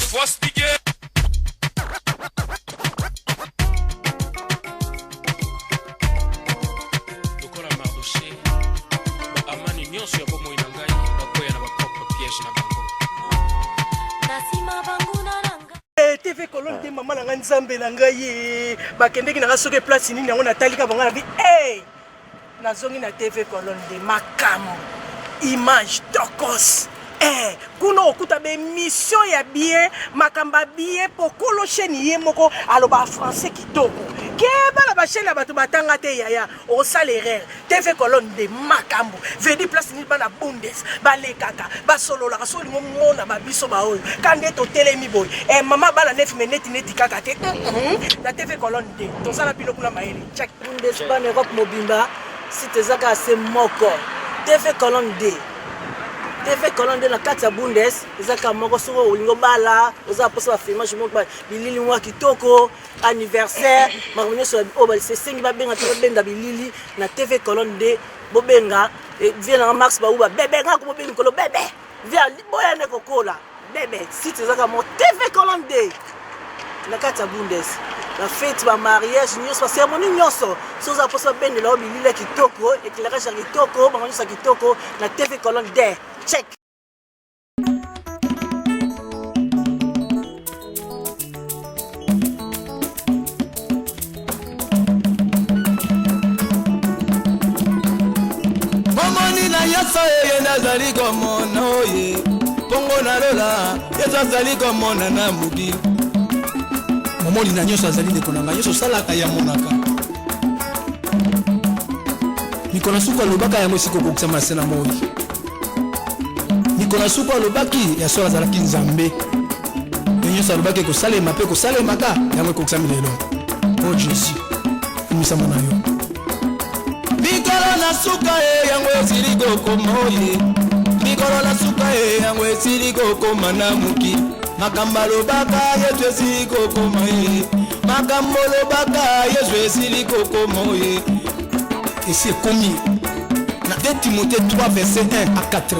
TV Colonne de maman nanga nzambe na ngai bakendeki nanga soki place nini yango natalika bango na bi nazongi na TV Colonne de makamo image tokos kuna okuta be mission ya bien makamba bien pokolo chaîne ye moko aloba français kitoko keba la bachela bato batanga te yaya au salaire TV Colonne de makambo vedi place ni bana bundes balekaka basolola kasoli mona babiso baoyo kande to telemi boy mama bala 9 minutes neti kaka te na TV Colonne de to sala bilo kuna maele check bundes bana Europe mobimba si tezaka se moko TV Colonne de TV Colonne de la kati bundes ezaka moko soko olingo bala oza posa ba filmage moko bilili mwa kitoko anniversaire marmonyo so obali se sengi ba benga to benda bilili na TV Colonne de bobenga vient na max ba uba bébé ngako bobenga kolo bébé vient boya ne kokola bébé site ezaka mo TV Colonne de la kati bundes la fête ba mariage nyonso ba cérémonie nyonso soza posa benda la bilili kitoko éclairage kitoko marmonyo sa kitoko na TV Colonne de check. Momoni na yoso ye nazali komona oye pongo na lola yeso azali komona na mugi momoni na nyoso azali de konanga yoso salaka ya monaka mikona suko lobaka ya mosiko kokisama sena moi Nicolas Souko alobaki ya sola zalaki nzambe nyoso alobaki kosalema pe kosalemaka yango ekokisami lelo o Jésus imisama na yo mikolo na suka yango esili kokoma oye mikolo na suka yango esili kokoma na muki makambo alobaka yesu esili kokoma ye makambo alobaka yesu esili kokoma oye esi ekomi na 2 Timothée 3 verset 1 à 4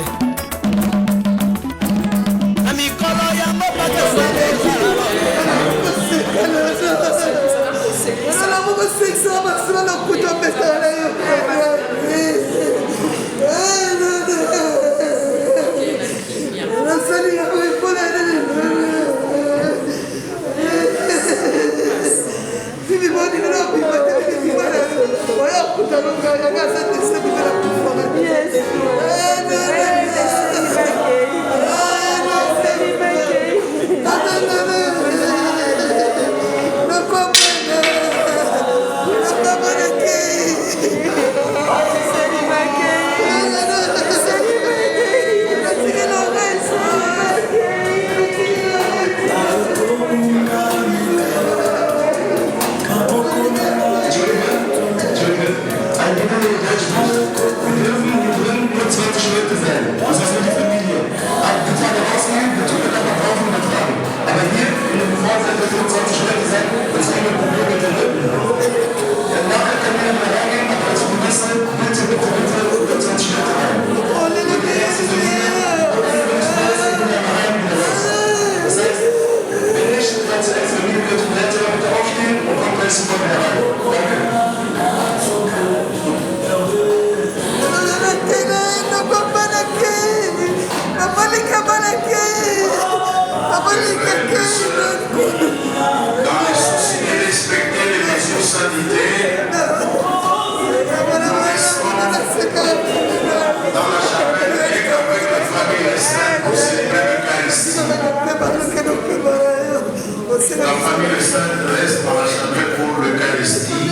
La famille reste dans la chapelle pour l'Eucharistie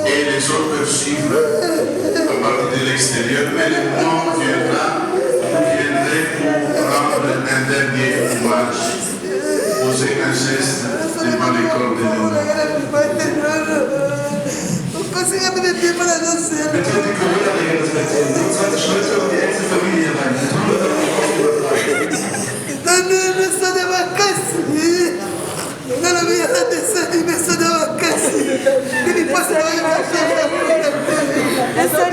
et les autres suivent à partir de l'extérieur, mais le moment viendra, vous viendrez pour rendre un dernier hommage, poser un geste devant les corps de nos Essa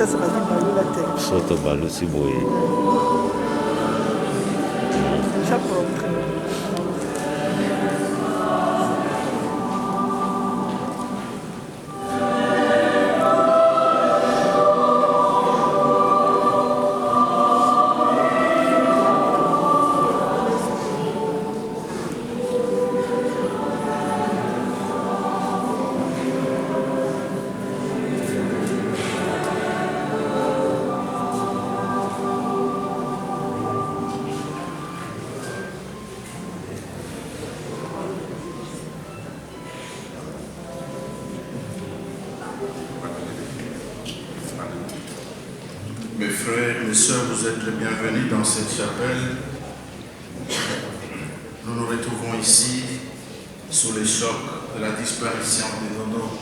Kinshasa bazali la terre. Soto balo si boye. Déjà propre. Mes frères, mes sœurs, vous êtes les bienvenus dans cette chapelle. Nous nous retrouvons ici sous le choc de la disparition de Nono.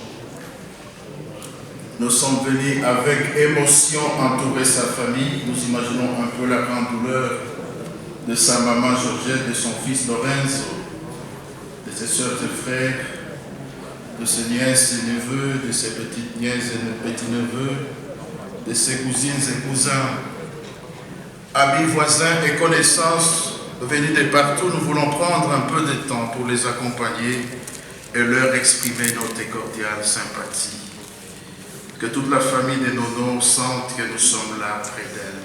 Nous sommes venus avec émotion entourer sa famille. Nous imaginons un peu la grande douleur de sa maman Georgette, de son fils Lorenzo, de ses sœurs et frères, de ses nièces et neveux, de ses petites nièces et petits-neveux, de ses cousines et cousins, amis, voisins et connaissances venus de partout. Nous voulons prendre un peu de temps pour les accompagner et leur exprimer notre cordiale sympathie. Que toute la famille de Nono sente que nous sommes là près d'elle.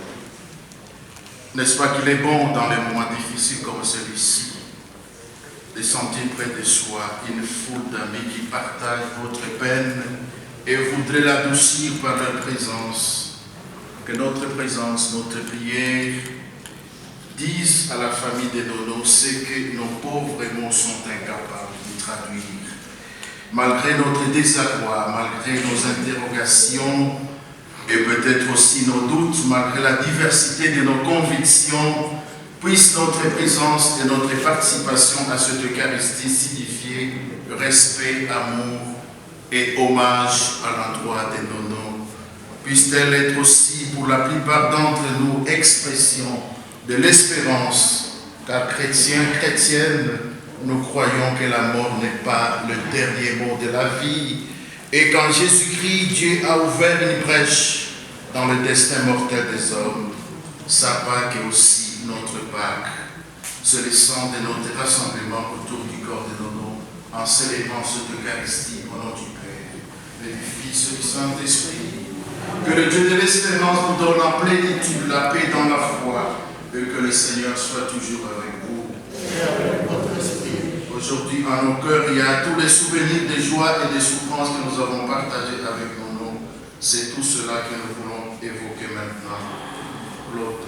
N'est-ce pas qu'il est bon dans les moments difficiles comme celui-ci de sentir près de soi une foule d'amis qui partagent votre peine et voudraient l'adoucir par leur présence. Que notre présence, notre prière disent à la famille de Nono ce que nos pauvres mots sont incapables de traduire. Malgré notre désarroi, malgré nos interrogations et peut-être aussi nos doutes, malgré la diversité de nos convictions, puisse notre présence et notre participation à cette Eucharistie signifier respect, amour et hommage à l'endroit de Nono. Puisse-t-elle être aussi, pour la plupart d'entre nous, expression de l'espérance, car chrétiens, chrétiennes, nous croyons que la mort n'est pas le dernier mot de la vie et qu'en Jésus-Christ, Dieu a ouvert une brèche dans le destin mortel des hommes. Sa Pâque est aussi notre Pâque. C'est le sang de notre rassemblement autour du corps de Nono en célébrant cette Eucharistie au nom du Père, et du Fils et du Saint-Esprit. Que le Dieu de l'espérance vous donne en plénitude la paix dans la foi et que le Seigneur soit toujours avec vous. Aujourd'hui, en nos cœurs, il y a tous les souvenirs de joie et de souffrance que nous avons partagés avec Nono. C'est tout cela que nous voulons évoquer maintenant. Claude.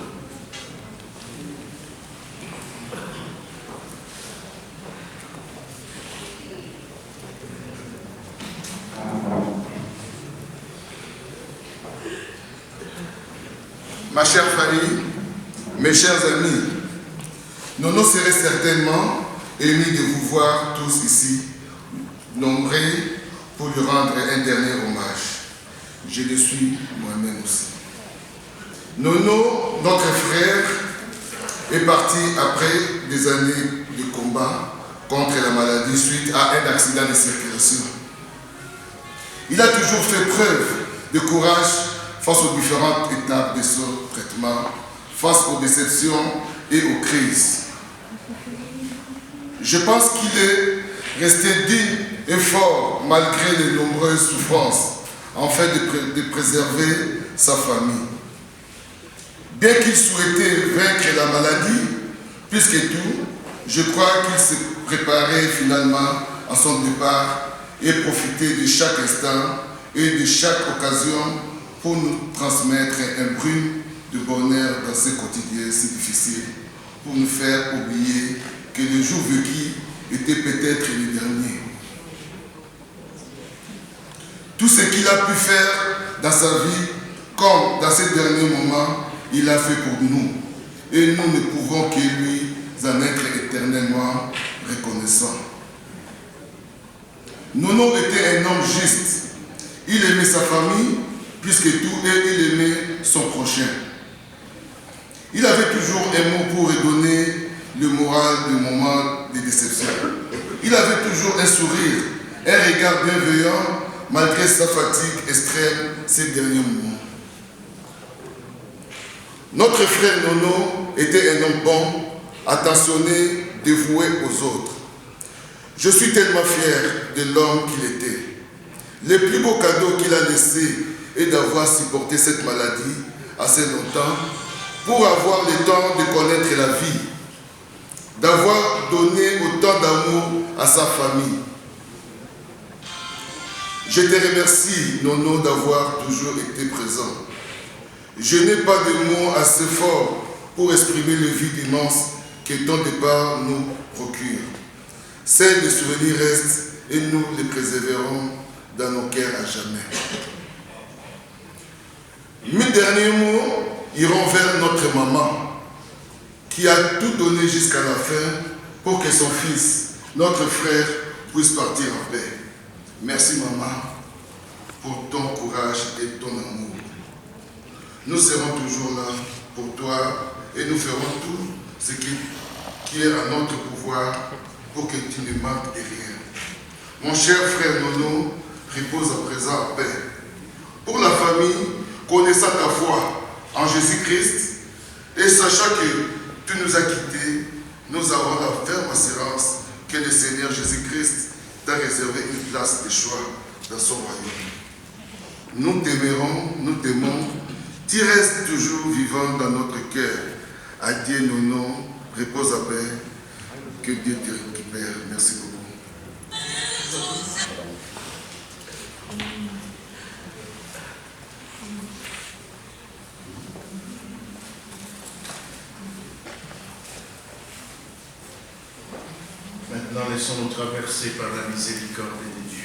Ma chère famille, mes chers amis, Nono serait certainement ému de vous voir tous ici, nombreux pour lui rendre un dernier hommage. Je le suis moi-même aussi. Nono, notre frère, est parti après des années de combat contre la maladie suite à un accident de circulation. Il a toujours fait preuve de courage face aux différentes étapes de son traitement, face aux déceptions et aux crises. Je pense qu'il est resté digne et fort malgré les nombreuses souffrances, afin de préserver sa famille. Bien qu'il souhaitait vaincre la maladie, plus que tout, je crois qu'il se préparait finalement à son départ et profitait de chaque instant et de chaque occasion pour nous transmettre un bruit de bonheur dans ce quotidien si difficile, pour nous faire oublier que le jour vécu était peut-être le dernier. Tout ce qu'il a pu faire dans sa vie, comme dans ces derniers moments, il a fait pour nous. Et nous ne pouvons que lui en être éternellement reconnaissants. Nono était un homme juste. Il aimait sa famille plus que tout et il aimait son prochain. Il avait toujours un mot pour redonner le moral du moment de déception. Il avait toujours un sourire, un regard bienveillant malgré sa fatigue extrême ces derniers moments. Notre frère Nono était un homme bon, attentionné, dévoué aux autres. Je suis tellement fier de l'homme qu'il était. Le plus beau cadeau qu'il a laissé est d'avoir supporté cette maladie assez longtemps pour avoir le temps de connaître la vie, d'avoir donné autant d'amour à sa famille. Je te remercie, Nono, d'avoir toujours été présent. Je n'ai pas de mots assez forts pour exprimer le vide immense que ton départ nous procure. Ces souvenirs restent et nous les préserverons dans nos cœurs à jamais. Mes derniers mots iront vers notre maman qui a tout donné jusqu'à la fin pour que son fils, notre frère, puisse partir en paix. Merci maman pour ton courage et ton amour. Nous serons toujours là pour toi et nous ferons tout ce qui est à notre pouvoir pour que tu ne manques de rien. Mon cher frère Nono, repose à présent en paix. Pour la famille, connaissant ta foi en Jésus-Christ et sachant que tu nous as quittés, nous avons la ferme assurance que le Seigneur Jésus-Christ t'a réservé une place de choix dans son royaume. Nous t'aimerons, nous t'aimons. Tu restes toujours vivant dans notre cœur. Adieu, Nono, repose à paix. Que Dieu te récupère. Merci beaucoup. Maintenant, laissons-nous traverser par la miséricorde de Dieu.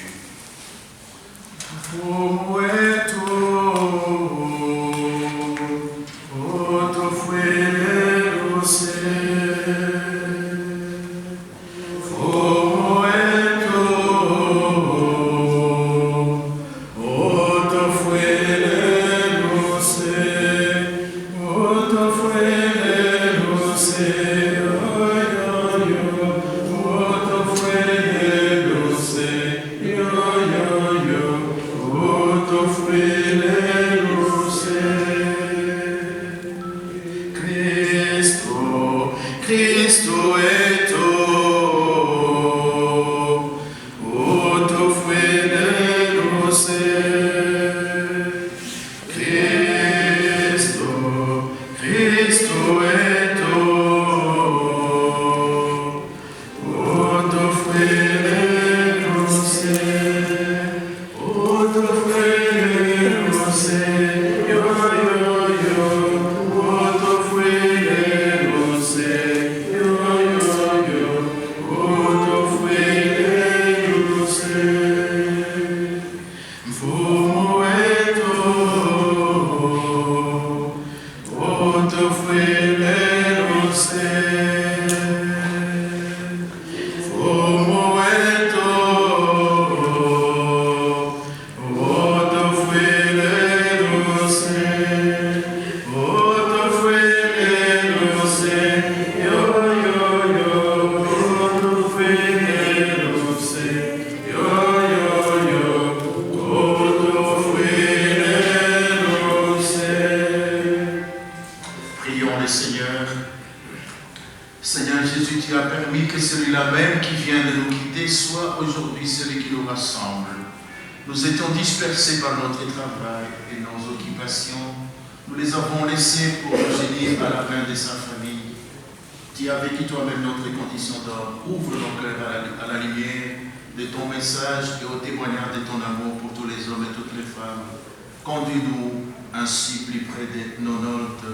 Conduis-nous ainsi plus près de nos notes,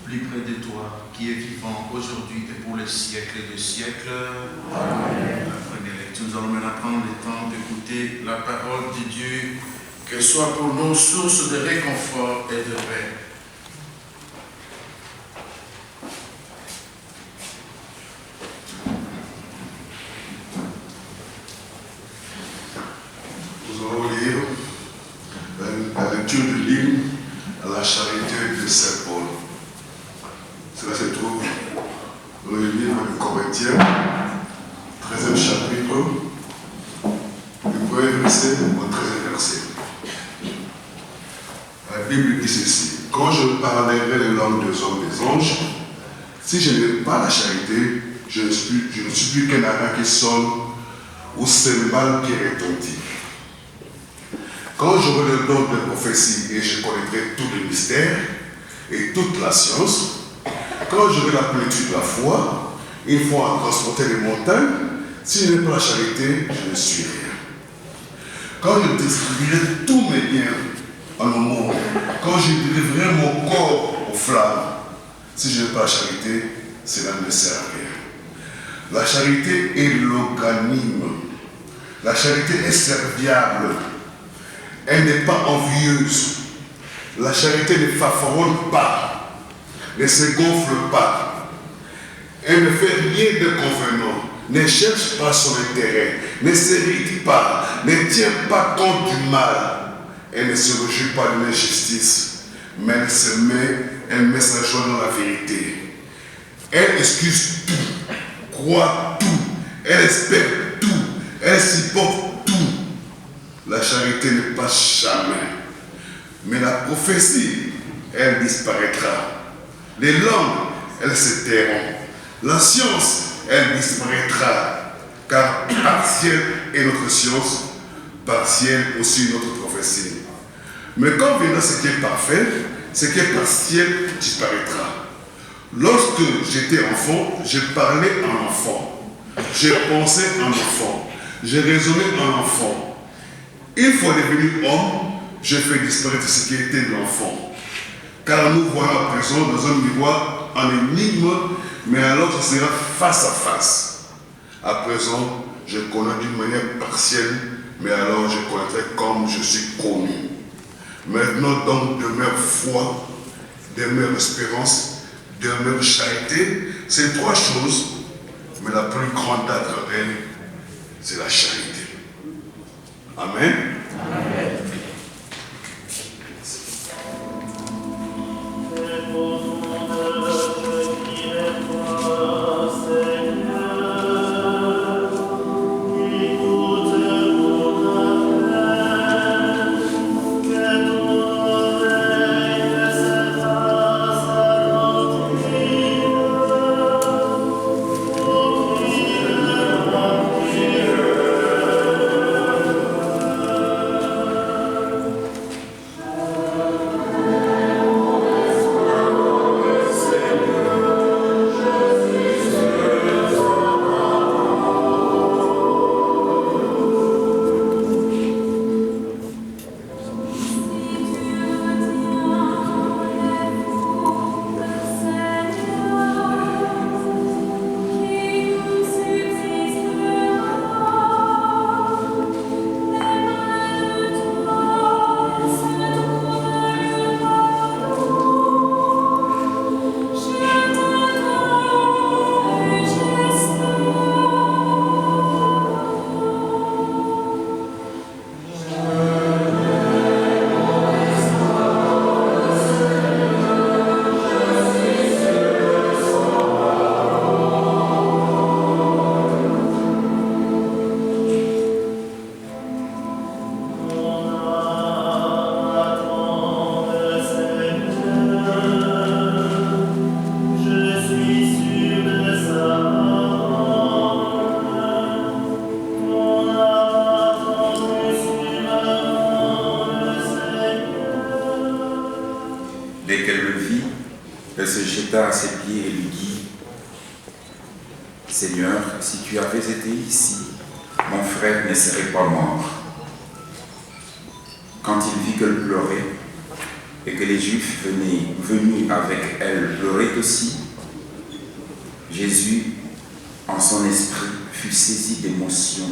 plus près de toi, qui est vivant aujourd'hui et pour les siècles des siècles. Amen. La première lecture, nous allons maintenant prendre le temps d'écouter la parole de Dieu, qu'elle soit pour nous source de réconfort et de paix. Nous allons lire la lecture du livre à la charité de Saint Paul. Cela se trouve dans le livre de Corinthiens, 13e chapitre, du premier verset au 13e verset. La Bible dit ceci. quand je parlerai les langues des hommes et des anges, si je n'ai pas la charité, je ne suis plus qu'un aras qui sonne ou cymbale qui retentit. Quand j'aurai le don de prophétie et je connaîtrai tous les mystères et toute la science, quand j'aurai la plénitude de la foi, une fois à transporter les montagnes, si je n'ai pas la charité, je ne suis rien. Quand je distribuerai tous mes biens en au monde, quand je délivrerai mon corps aux flammes, si je n'ai pas la charité, cela ne me sert à rien. La charité est l'organisme. La charité est serviable. Elle n'est pas envieuse. La charité ne favorite pas, ne se gonfle pas. Elle ne fait rien de convenant, ne cherche pas son intérêt, ne s'irrite pas, ne tient pas compte du mal. Elle ne se réjouit pas de l'injustice, mais elle met sa joie dans la vérité. Elle excuse tout, croit tout, elle espère tout, elle supporte tout. La charité ne passe jamais. Mais la prophétie, elle disparaîtra. Les langues, elles se tairont. La science, elle disparaîtra. Car partielle est notre science, partielle aussi notre prophétie. Mais quand viendra ce qui est parfait, ce qui est partiel disparaîtra. Lorsque j'étais enfant, je parlais en enfant. Je pensais en enfant. Je raisonnais en enfant. Une fois devenu homme, je fais disparaître ce qui était de l'enfant. Car nous voyons à présent dans un miroir en énigme, mais alors ce sera face à face. À présent, je connais d'une manière partielle, mais alors je connaîtrai comme je suis connu. Maintenant donc demeure foi, demeure espérance, demeure charité. C'est trois choses, mais la plus grande d'entre elles, c'est la charité. Amen. Amen. Elle se jeta à ses pieds et lui dit : Seigneur, si tu avais été ici, mon frère ne serait pas mort. Quand il vit qu'elle pleurait et que les Juifs venus avec elle pleuraient aussi, Jésus, en son esprit, fut saisi d'émotion.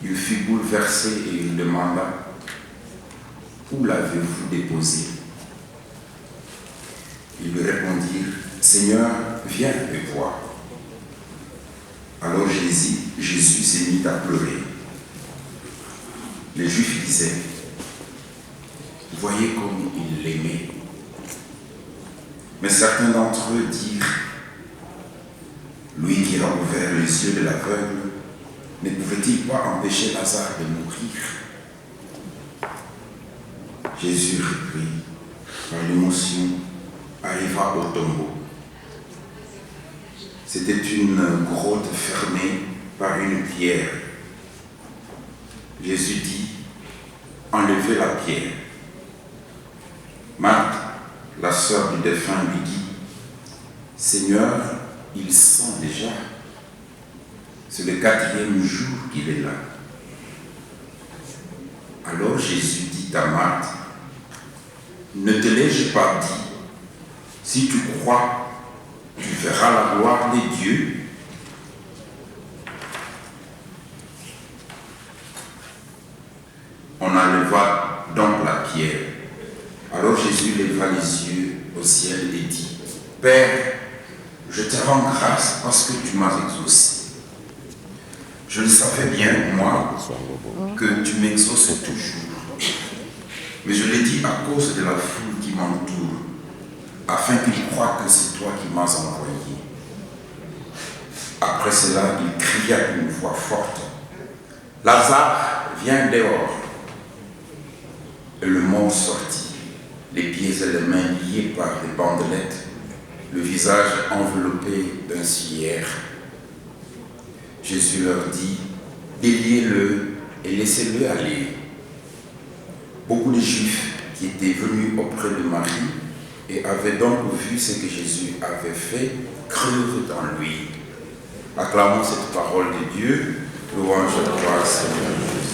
Il fut bouleversé et il demanda : Où l'avez-vous déposé ? Ils lui répondirent : Seigneur, viens et vois. Alors Jésus s'est mis à pleurer. Les Juifs disaient : Voyez comme il l'aimait. Mais certains d'entre eux dirent : Lui qui a ouvert les yeux de l'aveugle, ne pouvait-il pas empêcher Lazare de mourir ? Jésus reprit : par l'émotion, arriva au tombeau. C'était une grotte fermée par une pierre. Jésus dit, enlevez la pierre. Marthe, la sœur du défunt, lui dit, Seigneur, il sent déjà. C'est le 4e jour qu'il est là. Alors Jésus dit à Marthe, ne te l'ai-je pas dit, si tu crois, tu verras la gloire de Dieu. On enleva donc la pierre. Alors Jésus leva les yeux au ciel et dit, Père, je te rends grâce parce que tu m'as exaucé. Je le savais bien, moi, que tu m'exauces toujours. Mais je l'ai dit à cause de la foule qui m'entoure, afin qu'ils croient que c'est toi qui m'as envoyé. Après cela, il cria d'une voix forte, Lazare, viens dehors. Et le mort sortit, les pieds et les mains liés par des bandelettes, le visage enveloppé d'un cilière. Jésus leur dit, déliez-le et laissez-le aller. Beaucoup de Juifs qui étaient venus auprès de Marie et avaient donc vu ce que Jésus avait fait, crurent en lui. Acclamons cette parole de Dieu, louange à toi, Seigneur Jésus.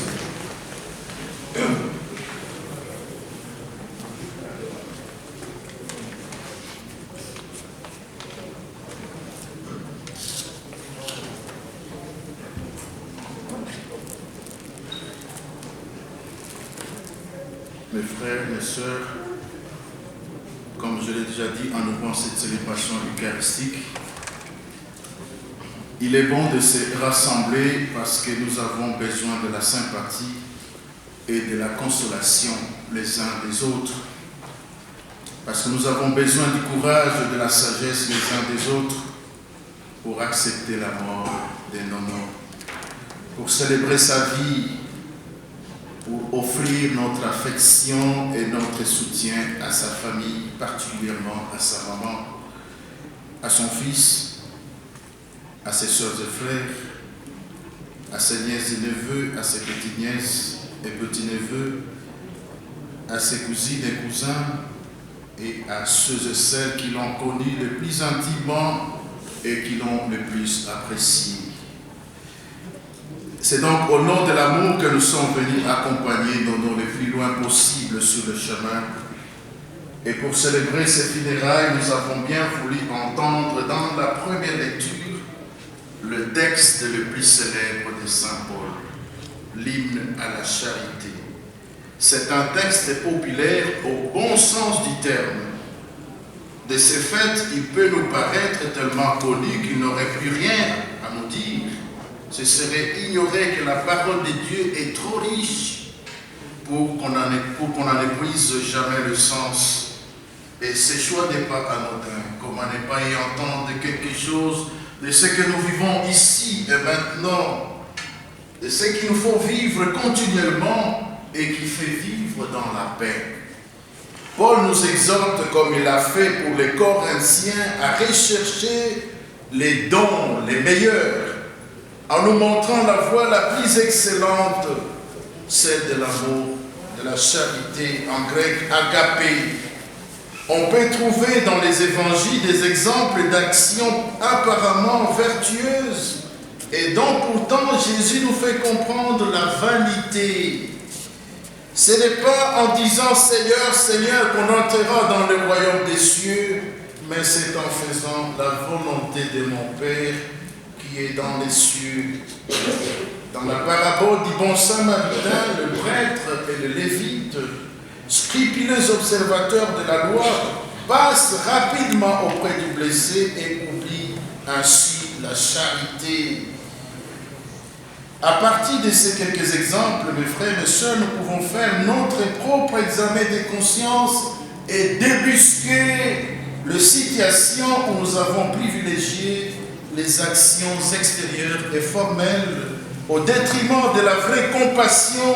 Mes frères, mes sœurs, comme je l'ai déjà dit en ouvrant cette célébration eucharistique, il est bon de se rassembler parce que nous avons besoin de la sympathie et de la consolation les uns des autres. Parce que nous avons besoin du courage et de la sagesse les uns des autres pour accepter la mort de nos morts, pour célébrer sa vie, pour offrir notre affection et notre soutien à sa famille, particulièrement à sa maman, à son fils, à ses sœurs et frères, à ses nièces et neveux, à ses petites nièces et petits neveux, à ses cousines et cousins, et à ceux et celles qui l'ont connu le plus intimement et qui l'ont le plus apprécié. C'est donc au nom de l'amour que nous sommes venus accompagner nos le plus loin possible sur le chemin. Et pour célébrer ces funérailles, nous avons bien voulu entendre dans la première lecture le texte le plus célèbre de Saint Paul, l'hymne à la charité. C'est un texte populaire au bon sens du terme. De ce fait, il peut nous paraître tellement connu qu'il n'aurait plus rien à nous dire. Ce serait ignorer que la parole de Dieu est trop riche pour qu'on n'en épuise jamais le sens. Et ce choix n'est pas anodin. Comment ne pas y entendre quelque chose de ce que nous vivons ici et maintenant, de ce qu'il nous faut vivre continuellement et qui fait vivre dans la paix. Paul nous exhorte, comme il l'a fait pour les Corinthiens, à rechercher les dons les meilleurs, en nous montrant la voie la plus excellente, celle de l'amour, de la charité, en grec agapé. On peut trouver dans les évangiles des exemples d'actions apparemment vertueuses et dont pourtant Jésus nous fait comprendre la vanité. Ce n'est pas en disant « Seigneur, Seigneur » qu'on entrera dans le royaume des cieux, mais c'est en faisant la volonté de mon Père qui est dans les cieux. Dans la parabole du bon samaritain, le prêtre et le lévite, scrupuleux observateurs de la loi, passent rapidement auprès du blessé et oublient ainsi la charité. À partir de ces quelques exemples, mes frères et sœurs, nous pouvons faire notre propre examen de conscience et débusquer les situations où nous avons privilégié les actions extérieures et formelles au détriment de la vraie compassion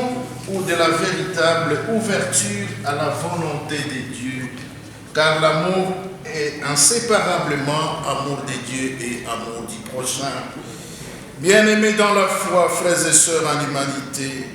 ou de la véritable ouverture à la volonté de Dieu car l'amour est inséparablement amour de Dieu et amour du prochain. Bien-aimés dans la foi, frères et sœurs en l'humanité,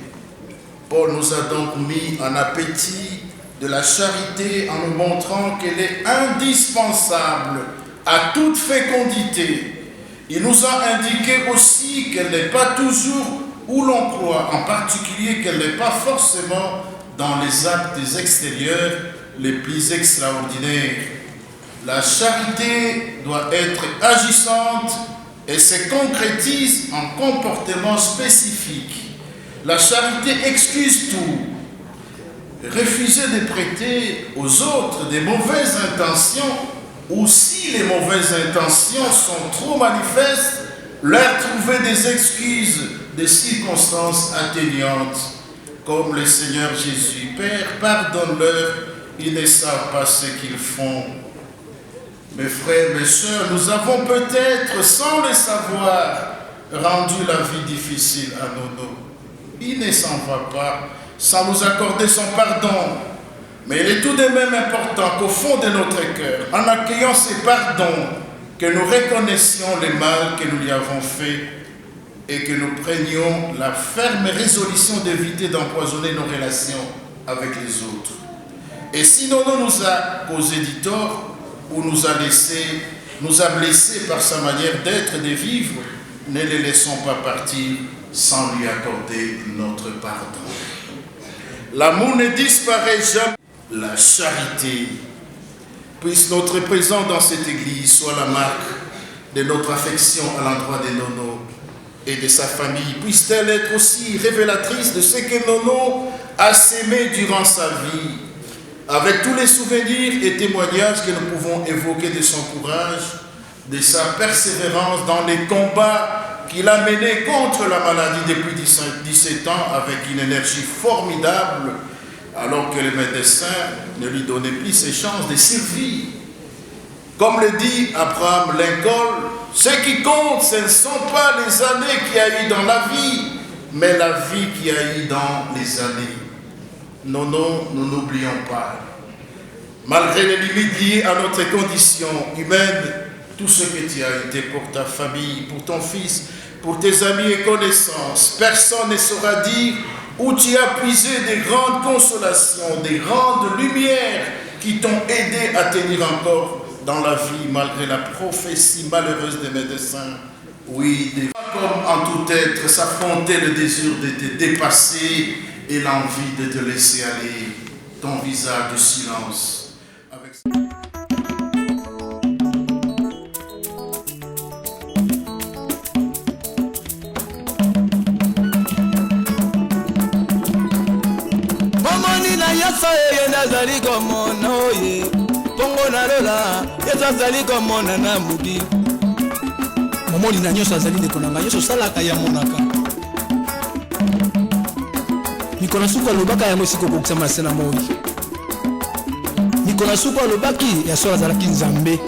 Paul nous a donc mis en appétit de la charité en nous montrant qu'elle est indispensable à toute fécondité. Il nous a indiqué aussi qu'elle n'est pas toujours où l'on croit, en particulier qu'elle n'est pas forcément dans les actes extérieurs les plus extraordinaires. La charité doit être agissante et se concrétise en comportements spécifiques. La charité excuse tout. Refuser de prêter aux autres des mauvaises intentions, ou si les mauvaises intentions sont trop manifestes, leur trouver des excuses, des circonstances atténuantes, comme le Seigneur Jésus. Père, pardonne-leur, ils ne savent pas ce qu'ils font. Mes frères, mes sœurs, nous avons peut-être, sans le savoir, rendu la vie difficile à Nono. Il ne s'en va pas sans nous accorder son pardon. Mais il est tout de même important qu'au fond de notre cœur, en accueillant ce pardon, que nous reconnaissions le mal que nous lui avons fait et que nous prenions la ferme résolution d'éviter d'empoisonner nos relations avec les autres. Et si Nono nous a causé du tort ou nous a blessés par sa manière d'être et de vivre, ne les laissons pas partir sans lui accorder notre pardon. L'amour ne disparaît jamais. La charité, puisse notre présence dans cette église soit la marque de notre affection à l'endroit de Nono et de sa famille. Puisse-t-elle être aussi révélatrice de ce que Nono a sémé durant sa vie, avec tous les souvenirs et témoignages que nous pouvons évoquer de son courage, de sa persévérance dans les combats qu'il a menés contre la maladie depuis 17 ans avec une énergie formidable, alors que les médecins ne lui donnaient plus ses chances de survie. Comme le dit Abraham Lincoln, ce qui compte, ce ne sont pas les années qu'il y a eu dans la vie, mais la vie qu'il y a eu dans les années. Non, nous n'oublions pas. Malgré les limites liées à notre condition humaine, tout ce que tu as été pour ta famille, pour ton fils, pour tes amis et connaissances, personne ne saura dire où tu as puisé des grandes consolations, des grandes lumières qui t'ont aidé à tenir encore dans la vie malgré la prophétie malheureuse des médecins. Oui, comme en tout être, s'affronter le désir de te dépasser et l'envie de te laisser aller, ton visage de silence. Avec... Nazali komona oye pongo na lola ezali komona na mudi momoni na nyonso azali ndeko na ngai nyonso osalaka ya monaka mikolo suku alobaka yango esika okokisa mase na moi mikolo suku alobaki ya solo azalaki nzambe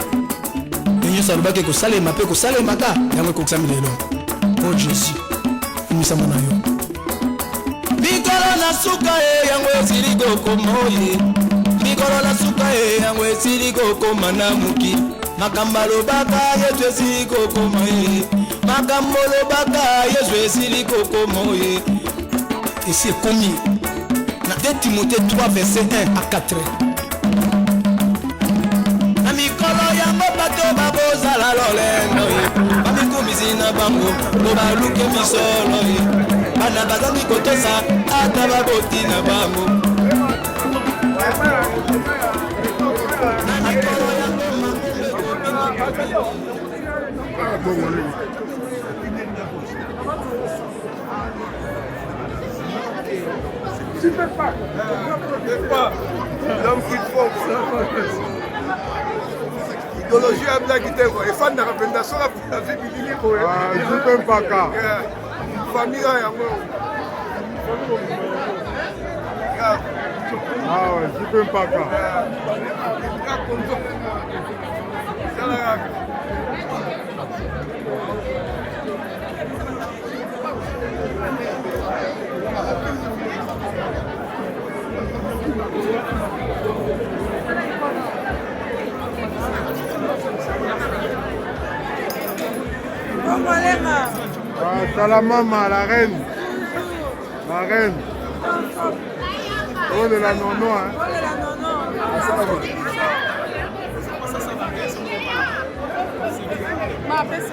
nyonso alobaki ekosalema mpe kosalemaka yango ekokisami lelo o jésus emisama na yo mikolo na suka yango esili kokoma oye mikolo na suka yango esili kokoma na muki makambo alobaka yesu esili kokoma ye makambo alobaka yesu esili kokoma oye esi ekomi na 2 Timothée 3 verset 1 à 4 na mikolo yango bato bakozala lolendo ye bamikumisi na bango po baluke misolo ye bana bazangi kotosa ata baboti na bango Super pas. L'homme qui fonce. Idéologie à blague qui t'aime. Et fan de la représentation la vie qui ah, je peux pas car. Famille à moi. Ah ouais, je peux pas car. C'est la maman, la reine. La reine. Oh de la nono, hein. Oh de la nono. Ma PC.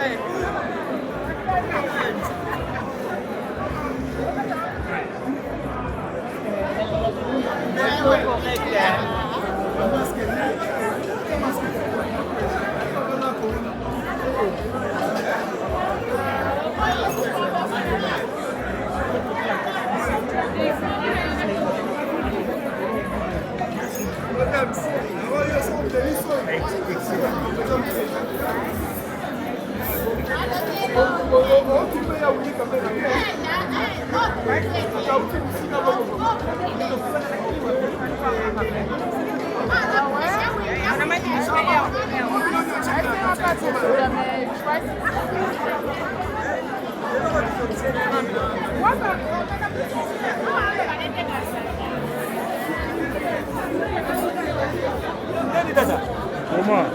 Comment?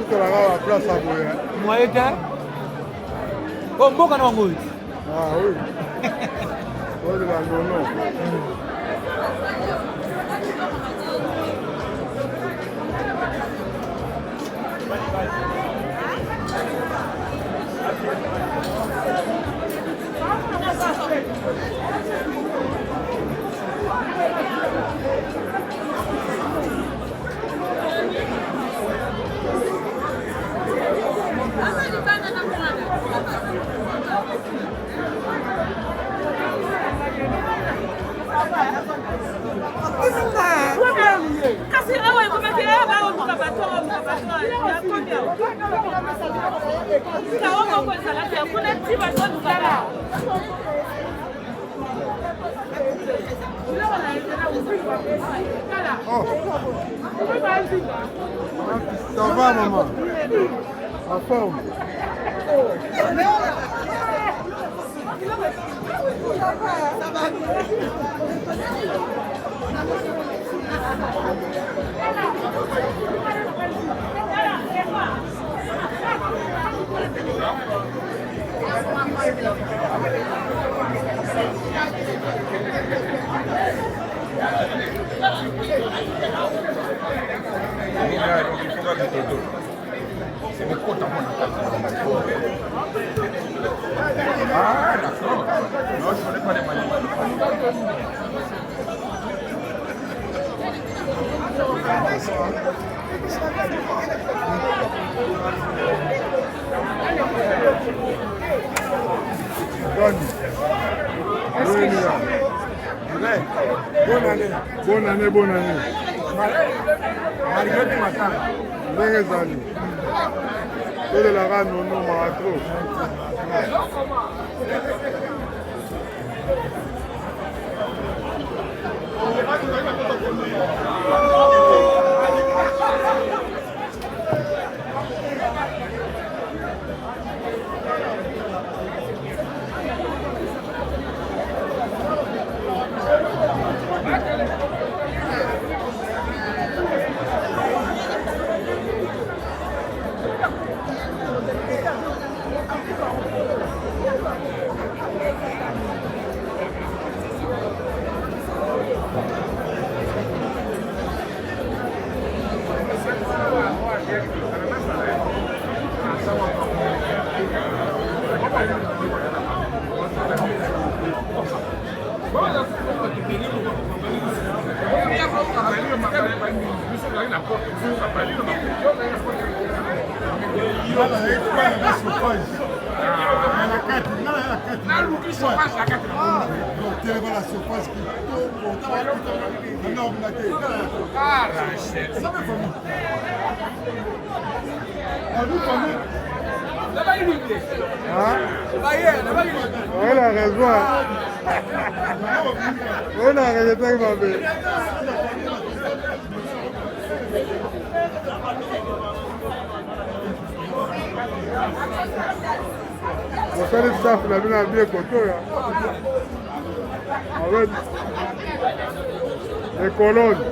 Tu as la place à bouger. Moi, bon, bon, quand on Ah oui. Oh de la nono. Kasi awa ikumakira bawo mukabatoa ya kombia. Kaongo kwa salati hakuna tiba kwa dukara. Oh. Ça va maman? En forme? Ah, d'accord. Non, je ne connais pas les manières. Bonne année, bonne année. Ndenge ezali tolelaka nono maratro. On a raison. On a raison, ma belle. Mosali staff na bino abie kotoya avec les colonnes.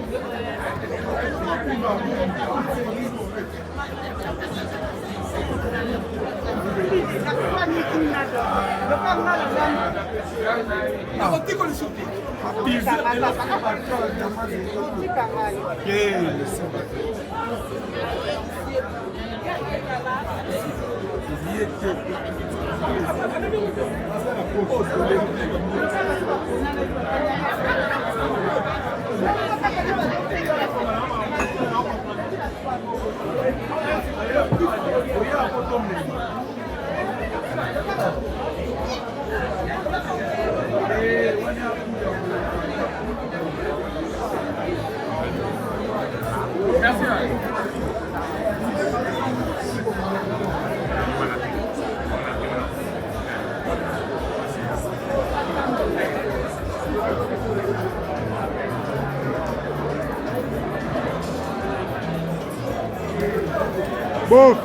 Bon.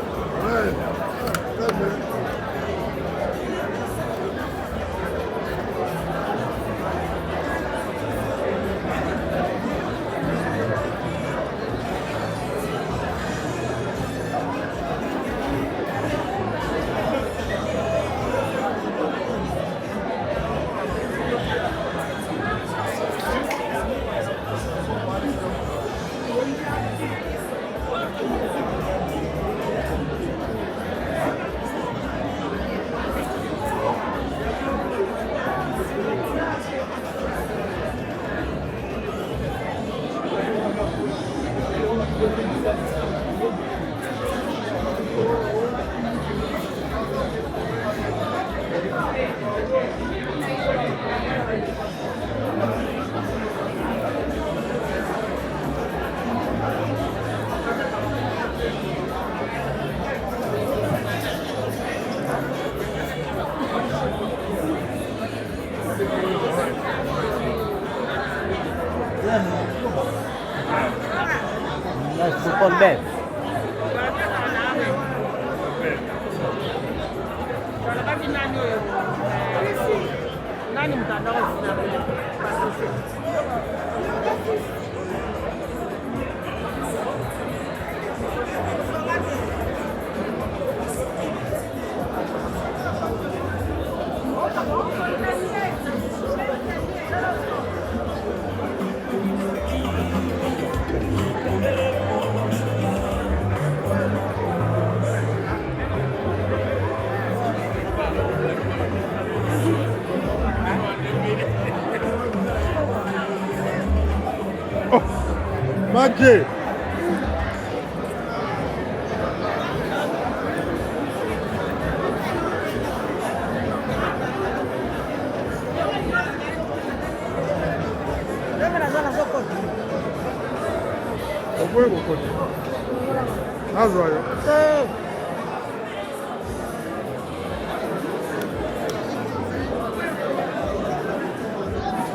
Mathieu.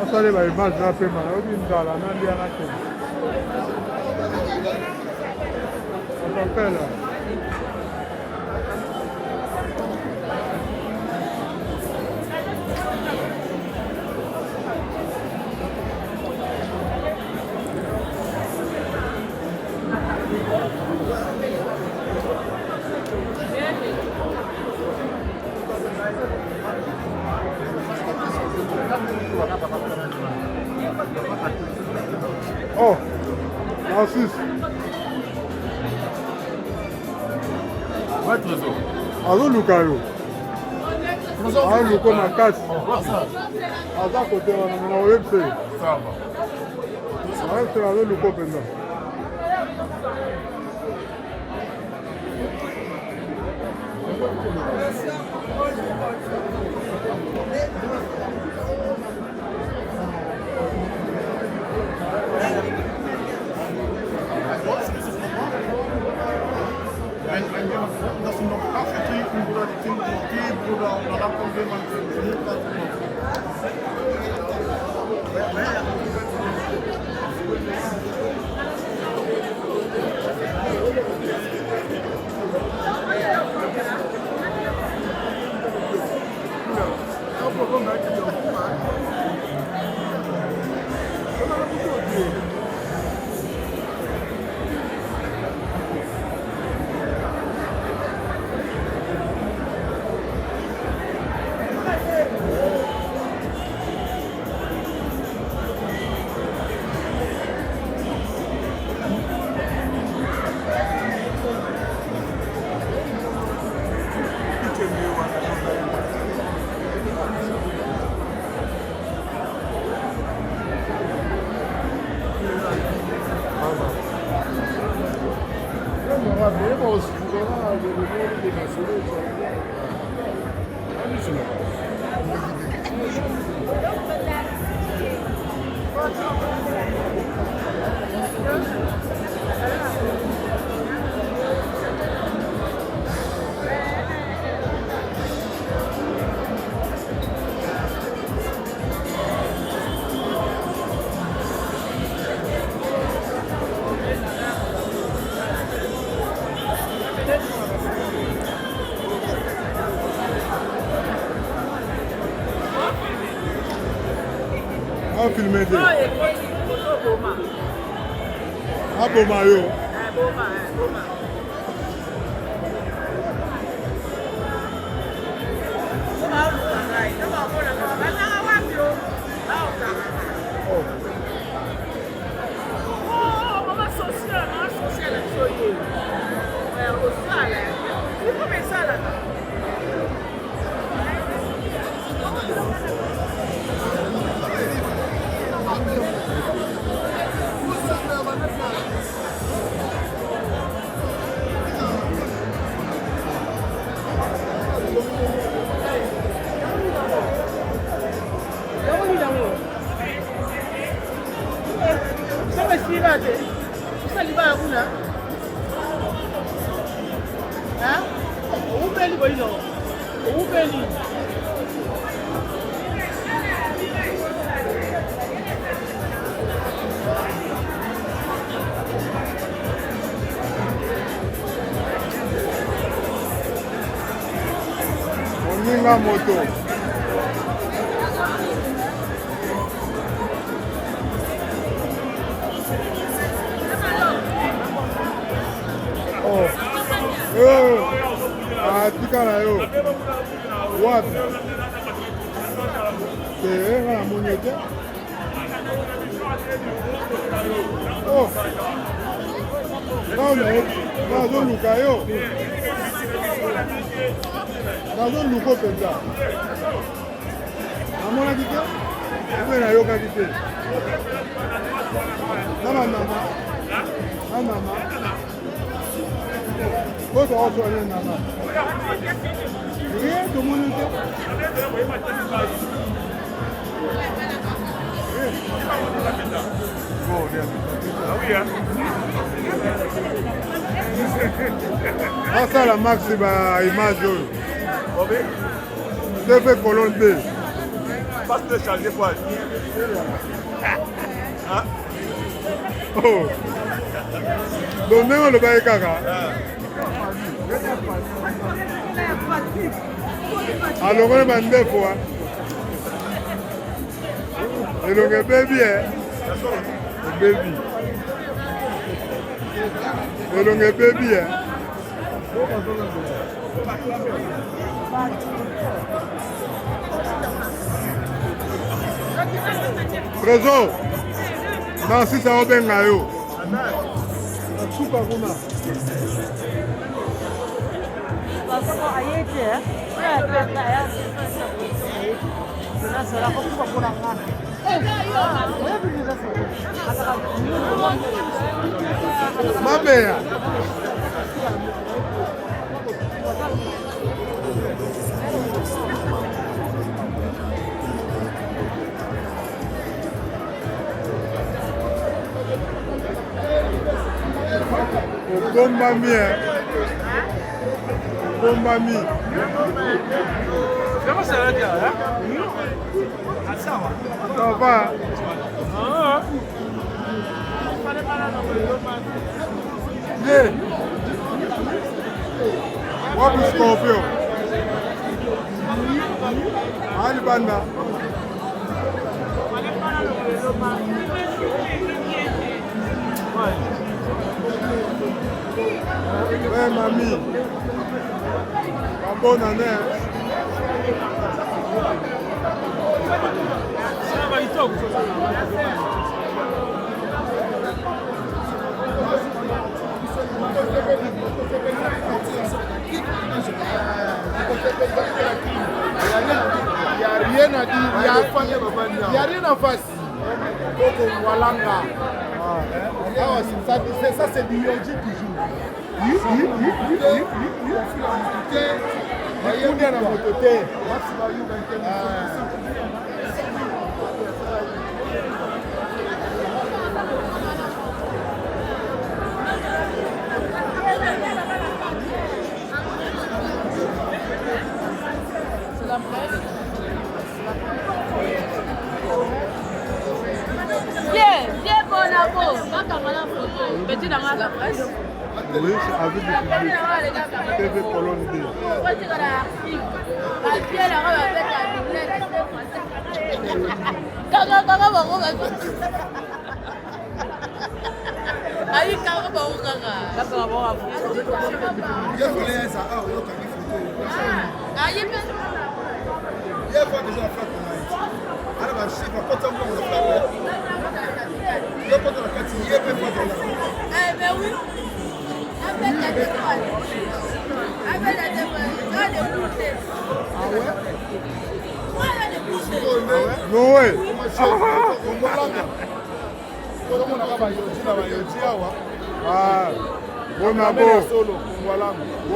Asale ba image na pe mana odi ndala na ndia na ke. Appelle. Oh, Francis. Ouais, trésor. Azo Lukayo. Ah, Luko makasi. Aza kote wana na oyebse. Ça va. Oyebse azo Luko penda. Filmé. Ah, bon, Mario. Oninga moto. Atikala yo. What? C'est un monete. Oh. Non mais nazo luka yo. Nazo luko penza. Amona kike? Ebe na yo ka kike. Mama. What also in Nana? Yeah, the money. La maxima image. C'est fait Colombe. Pas de changer quoi. Oh. Donnez-moi le bail caca. Alors on va deux fois. Et donc baby baby. Et donc baby Trésor. Non, si ça va bien là yo. Super kuna. Mabea. Bomba mia. Bomba mi. Comment ça va dire là? Ça va. Ça va. Ah. Yeah. Wapi Scorpio? Ali banda. Ouais, mamie. Bonne année. Ça va, il toque. Il n'y a rien à dire. Il n'y a rien à faire. Coco Walanga. Ça c'est du Yoji toujours. Viens, Bonabo. Petit dans la presse. Oui, avec le public. TV Colonne 2.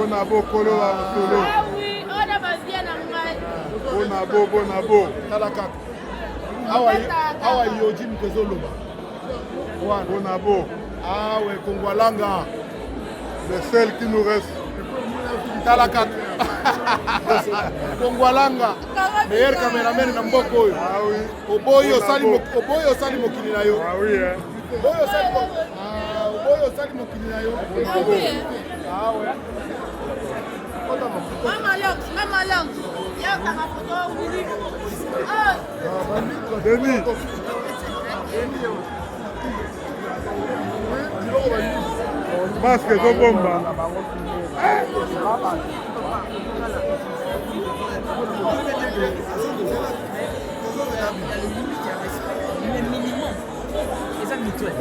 Bonabo Kolo Solo. Bonabo. Talaka. Awa Yoji Mkezoloba. Bonabo. Ah ouais, Kongwalanga. Le seul qui nous reste. Talaka. Kongwalanga. Meilleur caméraman na mboko. Ah oui. Oboyo sali mokili na yo. Ah oui hein. Oboyo sali mokili na yo. Ah ouais. Mama Lang. Ya kama photo wili. Ah. Demi. Masque de bomba. Minimum. C'est ça mutuel.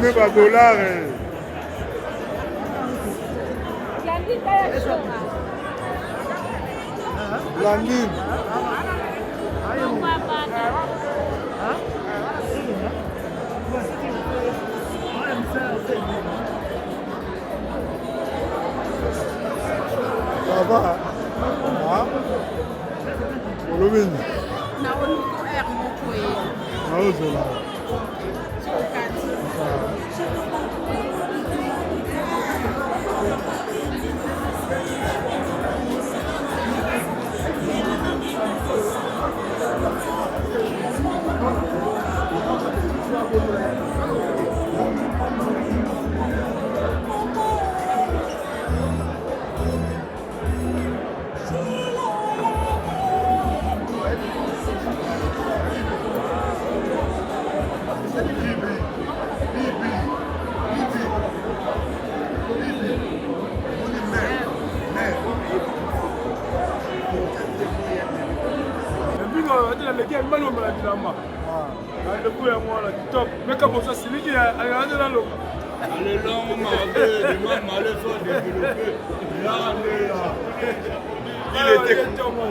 Même à dollars. Blandine. Ça va? Ah? Volumine.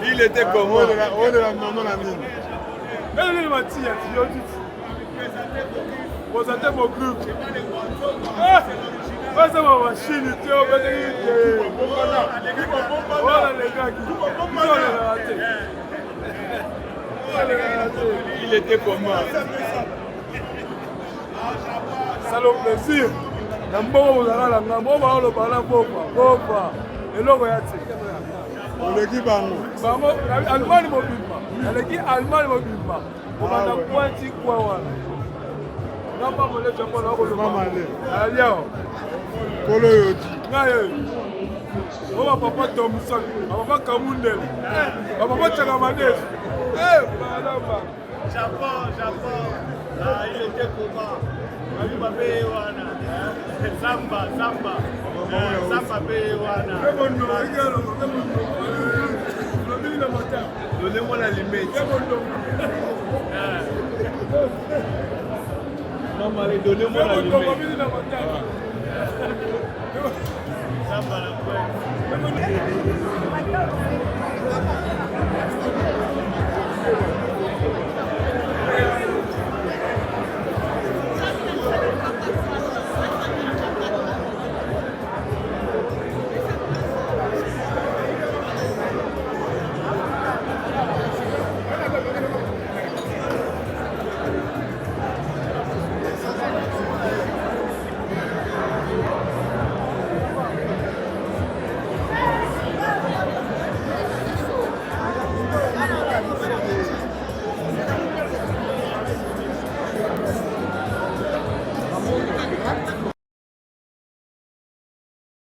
Il était comment? On est là, non, la mine. Elle est partie, vous êtes mon groupe. C'est ma machine, voilà les gars qui il était comment? Ça le plaisir. Nambo la nambo ba lo bala boba. Eloko yati. Oleki bango. Bango Allemagne mobimba. Eleki Allemagne mobimba. Bana pointi kwa wana. Namba mole jambo na ko lo mama le. Aliao. Kolo yoti. Ngaye. Oba papa Thompson, papa Kamundel. Papa Chakamades. Japon. Ah, il était comment? Ali Babé wana. Zamba pe wana. Donnez-moi la limite. Maman, donnez-moi la limite. Zamba la pointe.